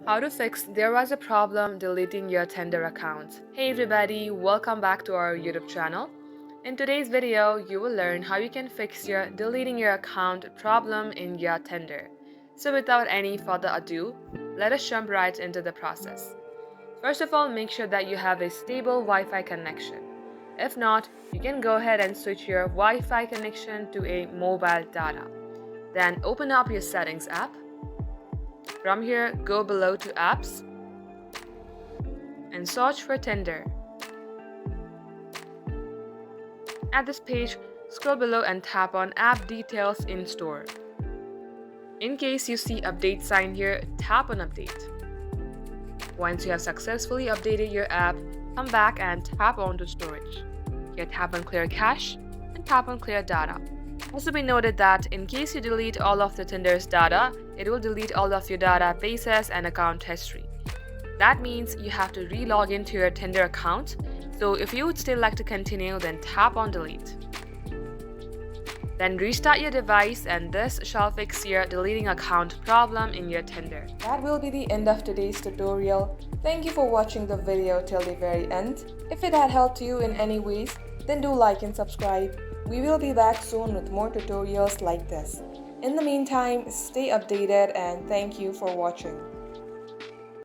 How to fix there was a problem deleting your Tinder account. Hey everybody, welcome back to our YouTube channel. In today's video, you will learn how you can fix your deleting your account problem in your Tinder. So without any further ado, let us jump right into the process. First of all, make sure that you have a stable Wi-Fi connection. If not, you can go ahead and switch your Wi-Fi connection to a mobile data. Then open up your settings app. From here, go below to apps and search for Tinder. At this page, scroll below and tap on App Details in Store. In case you see update sign here, tap on Update. Once you have successfully updated your app, come back and tap on to Storage. Here tap on Clear Cache and tap on Clear Data. Also be noted that in case you delete all of the Tinder's data, it will delete all of your databases and account history. That means you have to re-log into your Tinder account, so if you would still like to continue, then tap on Delete. Then restart your device and this shall fix your deleting account problem in your Tinder. That will be the end of today's tutorial. Thank you for watching the video till the very end. If it had helped you in any ways, then do like and subscribe. We will be back soon with more tutorials like this. In the meantime, stay updated and thank you for watching.